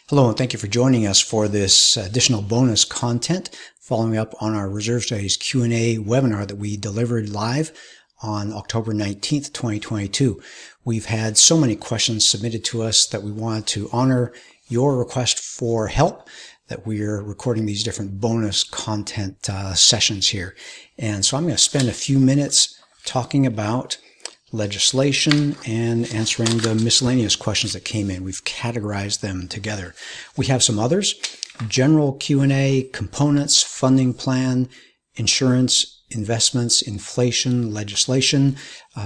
Hello, and thank you for joining us for this additional bonus content following up on our Reserve Studies Q&A webinar that we delivered live on October 19th, 2022. We've had so many questions submitted to us that we want to honor your request for help that we're recording these different bonus content sessions here. And so I'm going to spend a few minutes talking about legislation and answering the miscellaneous questions that came in. We've categorized them together. We have some others: general Q&A, components, funding plan, insurance, investments, inflation, legislation.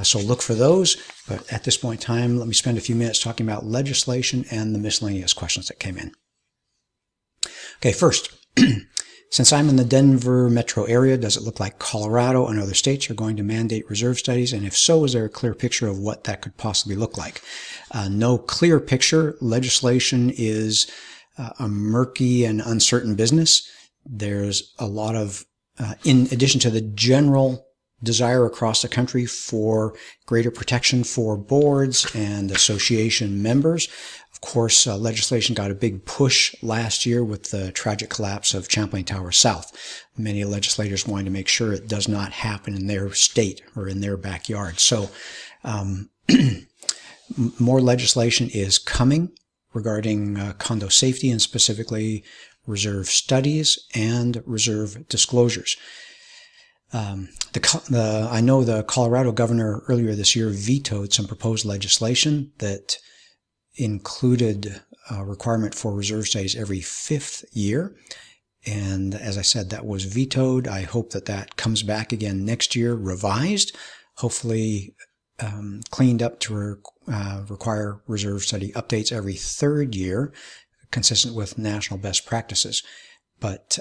So look for those. But at this point in time, let me spend a few minutes talking about legislation and the miscellaneous questions that came in. Okay, first, since I'm in the Denver metro area, does it look like Colorado and other states are going to mandate reserve studies? And if so, is there a clear picture of what that could possibly look like? No clear picture. Legislation is a murky and uncertain business. There's a lot of, in addition to the general desire across the country for greater protection for boards and association members. Of course, legislation got a big push last year with the tragic collapse of Champlain Tower South. Many legislators wanting to make sure it does not happen in their state or in their backyard. So more legislation is coming regarding condo safety and specifically reserve studies and reserve disclosures. I know the Colorado governor earlier this year vetoed some proposed legislation that included a requirement for reserve studies every 5th year. And as I said, that was vetoed. I hope that that comes back again next year, revised, hopefully cleaned up to require reserve study updates every 3rd year, consistent with national best practices. But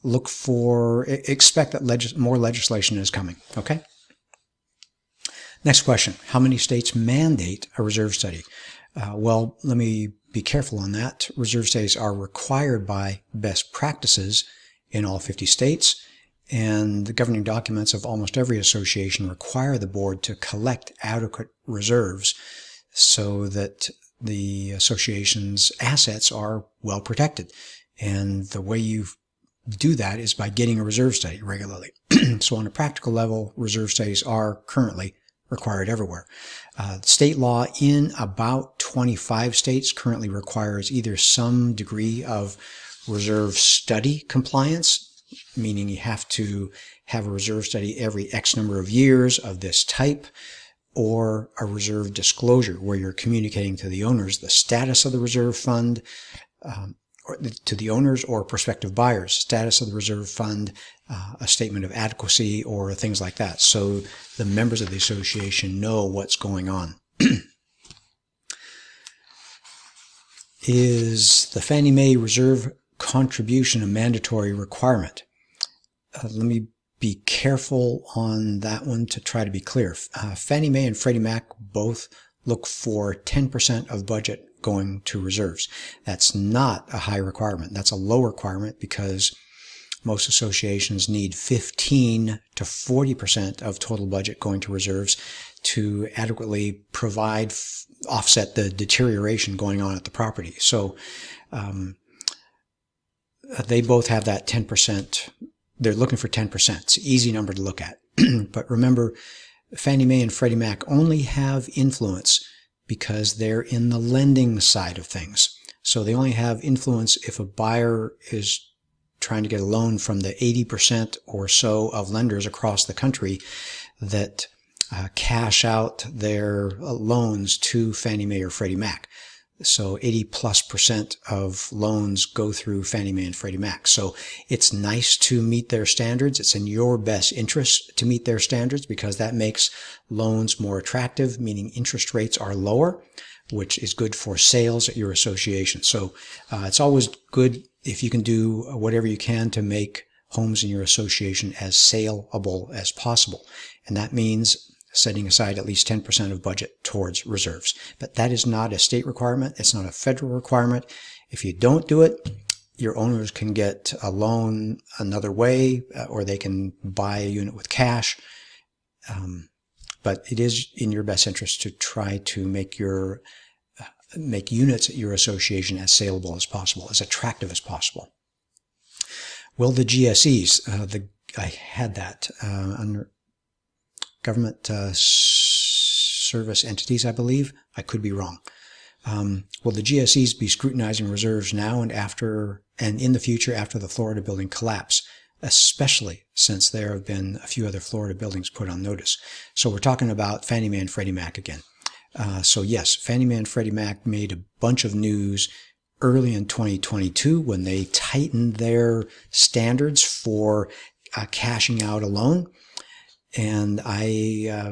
expect that more legislation is coming, okay? Next question: how many states mandate a reserve study? Well, let me be careful on that. Reserve studies are required by best practices in all 50 states, and the governing documents of almost every association require the board to collect adequate reserves so that the association's assets are well protected. And the way you do that is by getting a reserve study regularly. So on a practical level, reserve studies are currently required everywhere. State law in about 25 states currently requires either some degree of reserve study compliance, meaning you have to have a reserve study every X number of years of this type, or a reserve disclosure where you're communicating to the owners the status of the reserve fund, or to the owners or prospective buyers, status of the reserve fund, a statement of adequacy, or things like that, so the members of the association know what's going on. Is the Fannie Mae reserve contribution a mandatory requirement? Let me be careful on that one to try to be clear. Fannie Mae and Freddie Mac both look for 10% of budget going to reserves. That's not a high requirement. That's a low requirement because most associations need 15 to 40% of total budget going to reserves to adequately offset the deterioration going on at the property. So they both have that 10%. They're looking for 10%. It's an easy number to look at. But remember, Fannie Mae and Freddie Mac only have influence because they're in the lending side of things. So they only have influence if a buyer is trying to get a loan from the 80% or so of lenders across the country that cash out their loans to Fannie Mae or Freddie Mac. So 80+% of loans go through Fannie Mae and Freddie Mac. So it's nice to meet their standards. It's in your best interest to meet their standards because that makes loans more attractive, meaning interest rates are lower, which is good for sales at your association. So it's always good if you can do whatever you can to make homes in your association as saleable as possible. And that means setting aside at least 10% of budget towards reserves. But that is not a state requirement. It's not a federal requirement. If you don't do it, your owners can get a loan another way, or they can buy a unit with cash. But it is in your best interest to try to make your make units at your association as saleable as possible, as attractive as possible. Will the GSEs, I had that under government service entities, I believe. I could be wrong. Will the GSEs be scrutinizing reserves now and in the future after the Florida building collapse, especially since there have been a few other Florida buildings put on notice? So we're talking about Fannie Mae and Freddie Mac again. So yes, Fannie Mae and Freddie Mac made a bunch of news early in 2022 when they tightened their standards for cashing out a loan. And I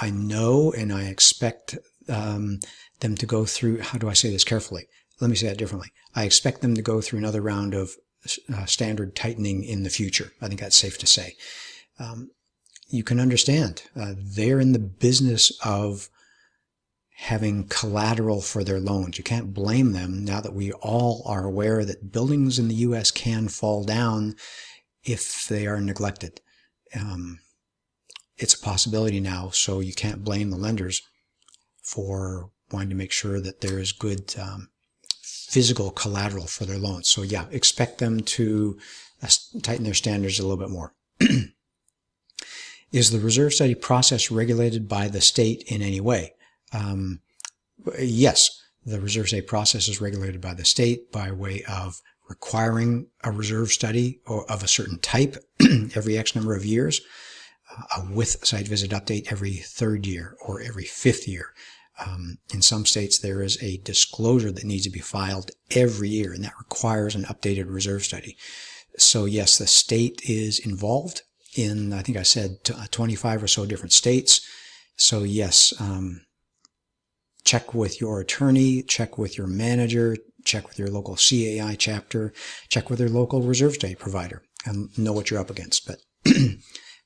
know and I expect them to go through, how do I say this carefully? Let me say that differently. I expect them to go through another round of standard tightening in the future. I think that's safe to say. You can understand, they're in the business of having collateral for their loans. You can't blame them now that we all are aware that buildings in the U.S. can fall down if they are neglected. It's a possibility now, so you can't blame the lenders for wanting to make sure that there is good physical collateral for their loans. So yeah, expect them to tighten their standards a little bit more. Is the reserve study process regulated by the state in any way? Yes, the reserve study process is regulated by the state by way of requiring a reserve study or of a certain type every X number of years, with site visit update every third year or every fifth year. In some states, there is a disclosure that needs to be filed every year, and that requires an updated reserve study. So yes, the state is involved in, I think I said 25 or so different states. So yes, check with your attorney, check with your manager, check with your local CAI chapter, check with your local reserve study provider, and know what you're up against. But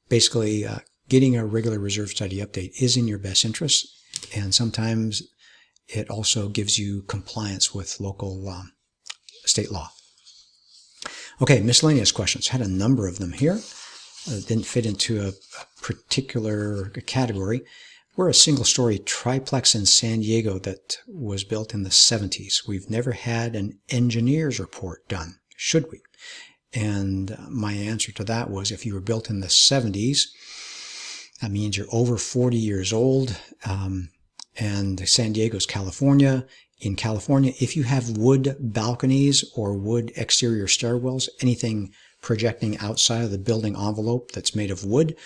basically, getting a regular reserve study update is in your best interest, and sometimes it also gives you compliance with local state law. Okay, miscellaneous questions. Had a number of them here. Didn't fit into a particular category. We're a single-story triplex in San Diego that was built in the 70s. We've never had an engineer's report done, should we? And my answer to that was, if you were built in the 70s, that means you're over 40 years old, and San Diego's California. In California, if you have wood balconies or wood exterior stairwells, anything projecting outside of the building envelope that's made of wood,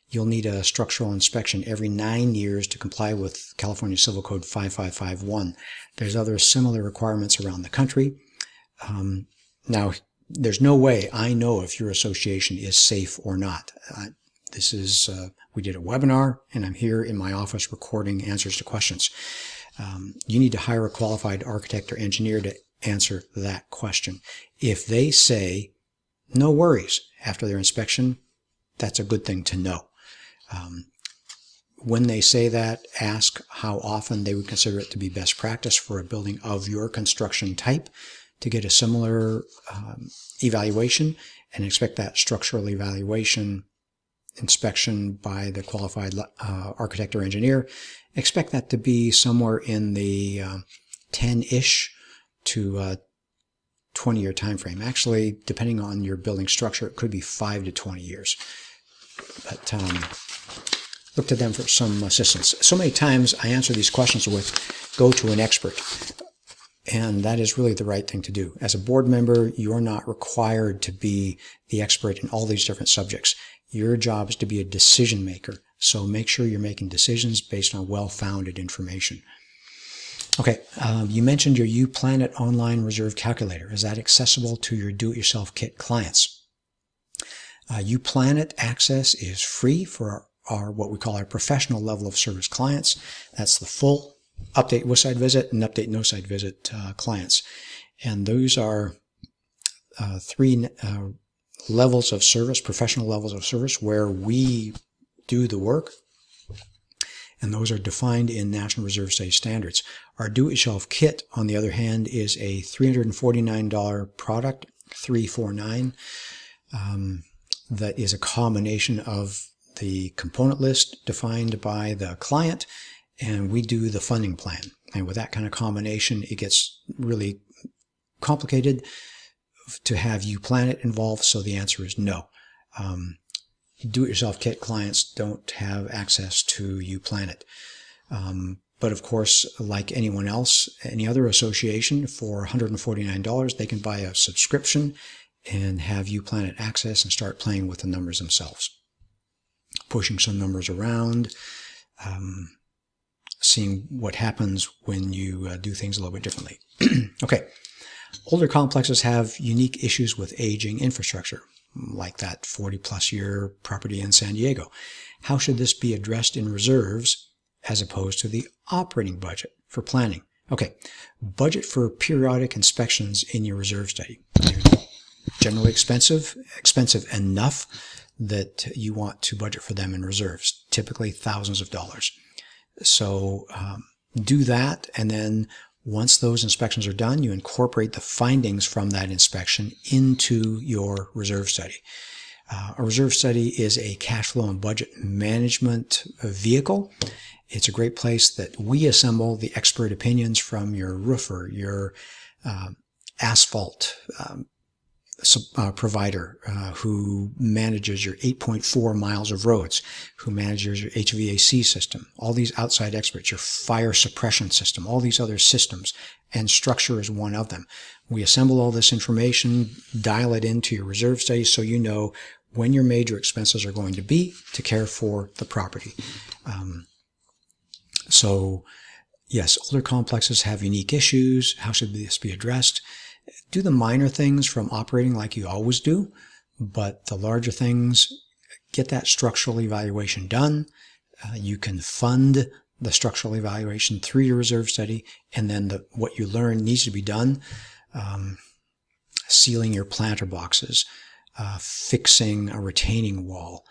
you'll need a structural inspection every 9 years to comply with California Civil Code 5551. There's other similar requirements around the country. Now, there's no way I know if your association is safe or not. We did a webinar, and I'm here in my office recording answers to questions. You need to hire a qualified architect or engineer to answer that question. If they say, no worries, after their inspection, that's a good thing to know. When they say that, ask how often they would consider it to be best practice for a building of your construction type to get a similar evaluation, and expect that structural evaluation inspection by the qualified architect or engineer. Expect that to be somewhere in the 10-ish to 20-year time frame. Actually, depending on your building structure, it could be 5 to 20 years. But look to them for some assistance. So many times I answer these questions with, go to an expert. And that is really the right thing to do. As a board member, you're not required to be the expert in all these different subjects. Your job is to be a decision maker. So make sure you're making decisions based on well-founded information. Okay, you mentioned your UPlanet online reserve calculator. Is that accessible to your do-it-yourself kit clients? UPlanet access is free for our what we call our professional level of service clients. That's the full update with site visit and update no site visit clients. And those are three levels of service, professional levels of service, where we do the work. And those are defined in National Reserve Study standards. Our do-it-yourself kit, on the other hand, is a $349 product, $349, that is a combination of the component list defined by the client, and we do the funding plan. And with that kind of combination, it gets really complicated to have UPlanet involved, so the answer is no. Do-it-yourself kit clients don't have access to UPlanet. But of course, like anyone else, any other association, for $149, they can buy a subscription and have UPlanet access and start playing with the numbers themselves. Pushing some numbers around, seeing what happens when you do things a little bit differently. Okay. Older complexes have unique issues with aging infrastructure, like that 40-plus year property in San Diego. How should this be addressed in reserves as opposed to the operating budget for planning? Okay, budget for periodic inspections in your reserve study. Generally expensive enough that you want to budget for them in reserves, typically thousands of dollars. So do that, and then once those inspections are done, you incorporate the findings from that inspection into your reserve study. A reserve study is a cash flow and budget management vehicle. It's a great place that we assemble the expert opinions from your roofer, your asphalt provider who manages your 8.4 miles of roads, who manages your HVAC system, all these outside experts, your fire suppression system, all these other systems, and structure is one of them. We assemble all this information, dial it into your reserve study so you know when your major expenses are going to be to care for the property. So yes, older complexes have unique issues. How should this be addressed? Do the minor things from operating like you always do, but the larger things, get that structural evaluation done. You can fund the structural evaluation through your reserve study, and then what you learn needs to be done. Sealing your planter boxes, fixing a retaining wall,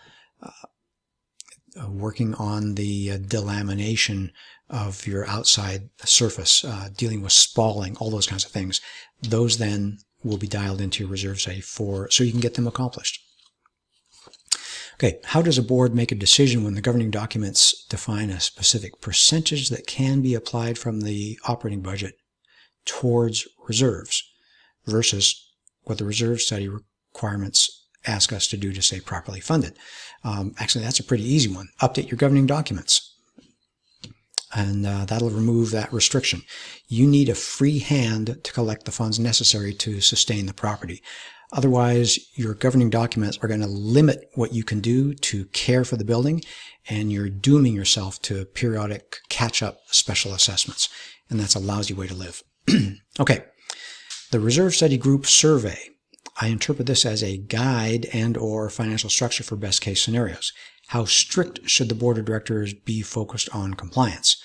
working on the delamination of your outside surface, dealing with spalling, all those kinds of things. Those then will be dialed into your reserve study so you can get them accomplished. Okay, how does a board make a decision when the governing documents define a specific percentage that can be applied from the operating budget towards reserves versus what the reserve study requirements ask us to do to say properly funded? Actually, that's a pretty easy one. Update your governing documents, and that'll remove that restriction. You need a free hand to collect the funds necessary to sustain the property. Otherwise, your governing documents are going to limit what you can do to care for the building, and you're dooming yourself to periodic catch-up special assessments, and that's a lousy way to live. Okay, the Reserve Study Group Survey. I interpret this as a guide and/or financial structure for best-case scenarios. How strict should the board of directors be focused on compliance?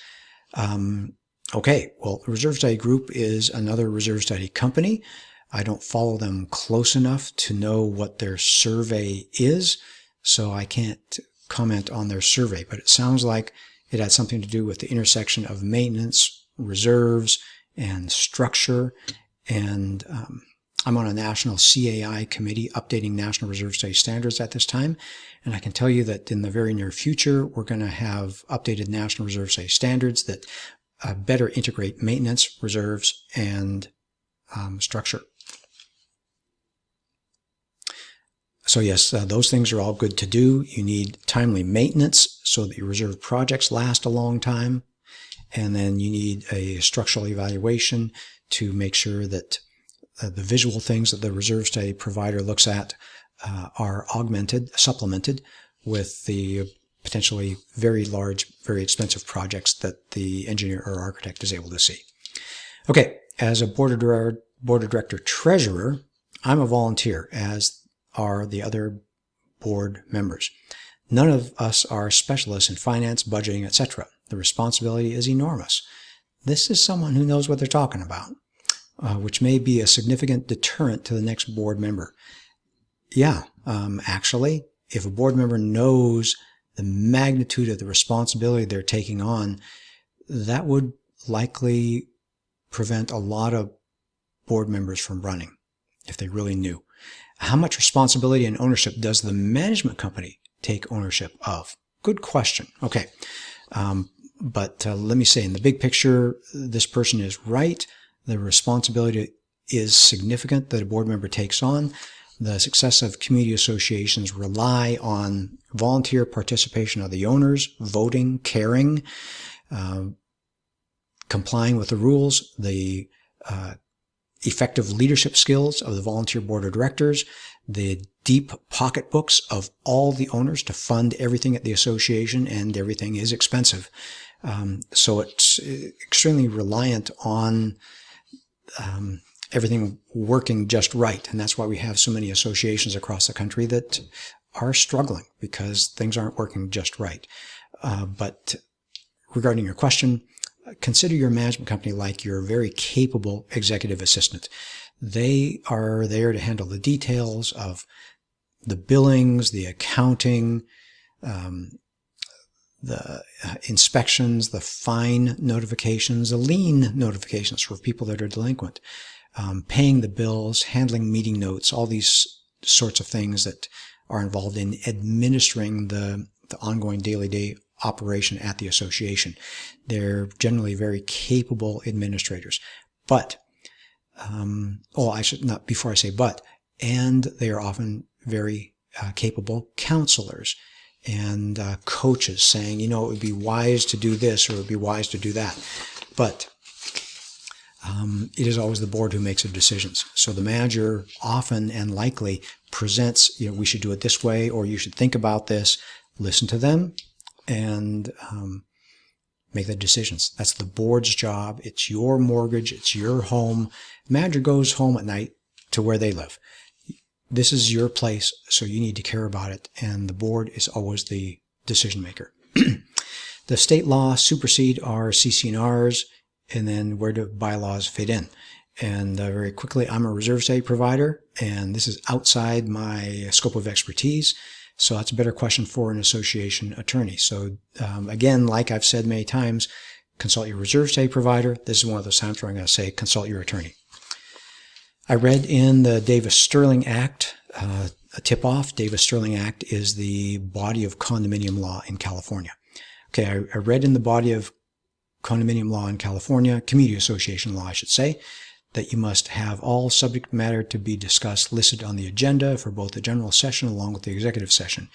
Okay, well, the Reserve Study Group is another reserve study company. I don't follow them close enough to know what their survey is, so I can't comment on their survey, but it sounds like it had something to do with the intersection of maintenance, reserves, and structure, and I'm on a national CAI committee updating National Reserve Study Standards at this time, and I can tell you that in the very near future, we're going to have updated National Reserve Study Standards that better integrate maintenance, reserves, and structure. So yes, those things are all good to do. You need timely maintenance so that your reserve projects last a long time, and then you need a structural evaluation to make sure that the visual things that the reserve study provider looks at are supplemented with the potentially very large, very expensive projects that the engineer or architect is able to see. Okay, as a board of director treasurer, I'm a volunteer, as are the other board members. None of us are specialists in finance, budgeting, etc. The responsibility is enormous. This is someone who knows what they're talking about, which may be a significant deterrent to the next board member. Yeah, actually, if a board member knows the magnitude of the responsibility they're taking on, that would likely prevent a lot of board members from running if they really knew. How much responsibility and ownership does the management company take ownership of? Good question. Okay. But let me say, in the big picture, this person is right. The responsibility is significant that a board member takes on. The success of community associations rely on volunteer participation of the owners, voting, caring, complying with the rules, the effective leadership skills of the volunteer board of directors, the deep pocketbooks of all the owners to fund everything at the association, and everything is expensive. So it's extremely reliant on everything working just right. And that's why we have so many associations across the country that are struggling because things aren't working just right. But regarding your question, consider your management company like your very capable executive assistant. They are there to handle the details of the billings, the accounting, the inspections, the fine notifications, the lien notifications for people that are delinquent, paying the bills, handling meeting notes, all these sorts of things that are involved in administering the ongoing daily operation at the association. They're generally very capable administrators. But, before I say but, and they are often very capable counselors and coaches saying, it would be wise to do this or it would be wise to do that. But it is always the board who makes the decisions. So the manager often and likely presents, we should do it this way, or you should think about this. Listen to them and make the decisions. That's the board's job. It's your mortgage. It's your home. The manager goes home at night to where they live. This is your place, so you need to care about it, and the board is always the decision maker. The state law supersede our CC&Rs, and then where do bylaws fit in? And very quickly, I'm a reserve study provider, and this is outside my scope of expertise, so that's a better question for an association attorney. So again, like I've said many times, consult your reserve study provider. This is one of those times where I'm going to say consult your attorney. I read in the Davis-Sterling Act, a tip-off. Davis-Sterling Act is the body of condominium law in California. Okay, I read in the body of condominium law in California, community association law, I should say, that you must have all subject matter to be discussed listed on the agenda for both the general session along with the executive session.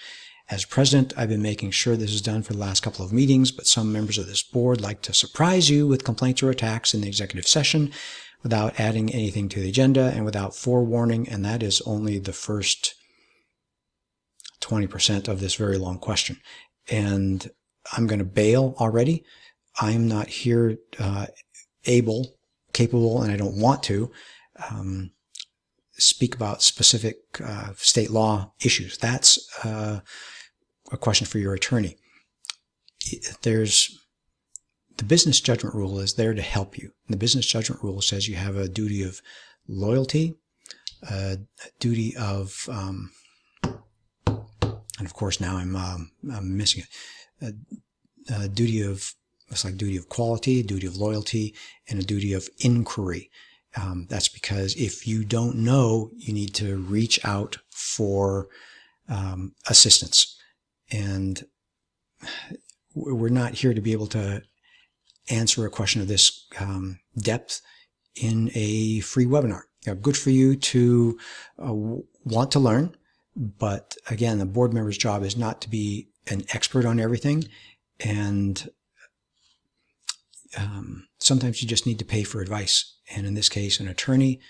As president, I've been making sure this is done for the last couple of meetings, but some members of this board like to surprise you with complaints or attacks in the executive session without adding anything to the agenda and without forewarning, and that is only the first 20% of this very long question. And I'm going to bail already. I'm not here capable, and I don't want to speak about specific state law issues. That's a question for your attorney. The business judgment rule is there to help you. The business judgment rule says you have a duty of loyalty, a duty of, and of course now I'm missing it, a duty of, it's like duty of quality, duty of loyalty, and a duty of inquiry. That's because if you don't know, you need to reach out for assistance. And we're not here to be able to answer a question of this depth in a free webinar. Good for you to want to learn, but again, the board member's job is not to be an expert on everything, and sometimes you just need to pay for advice, and in this case, an attorney,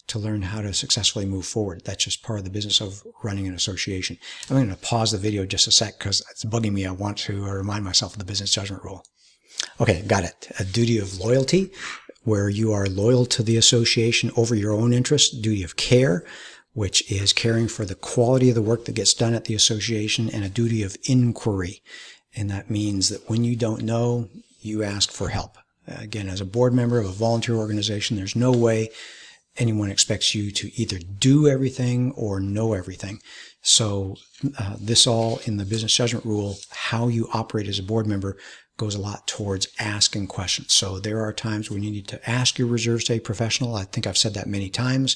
to learn how to successfully move forward. That's just part of the business of running an association. I'm going to pause the video just a sec because it's bugging me. I want to remind myself of the business judgment rule. Okay, got it. A duty of loyalty, where you are loyal to the association over your own interests. Duty of care, which is caring for the quality of the work that gets done at the association. And a duty of inquiry. And that means that when you don't know, you ask for help. Again, as a board member of a volunteer organization, there's no way anyone expects you to either do everything or know everything. So this all in the business judgment rule, how you operate as a board member goes a lot towards asking questions. So there are times when you need to ask your reserve study professional. I think I've said that many times,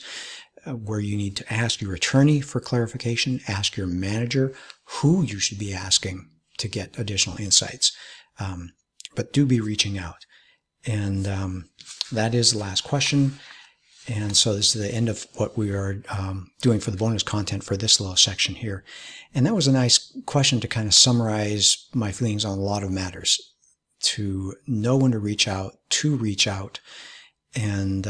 where you need to ask your attorney for clarification, ask your manager who you should be asking to get additional insights. But but do be reaching out. And that is the last question. And so this is the end of what we are doing for the bonus content for this little section here. And that was a nice question to kind of summarize my feelings on a lot of matters, to know when to reach out, and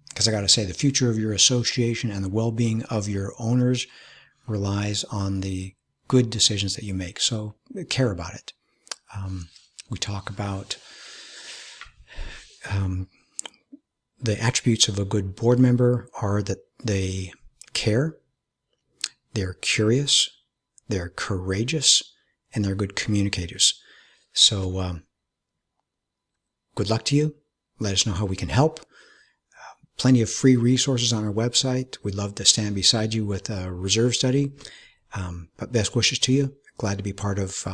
because I got to say, the future of your association and the well-being of your owners relies on the good decisions that you make. So care about it. We talk about the attributes of a good board member are that they care, they're curious, they're courageous, and they're good communicators. So good luck to you. Let us know how we can help. Plenty of free resources on our website. We'd love to stand beside you with a reserve study. But best wishes to you. Glad to be part of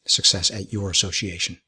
success at your association.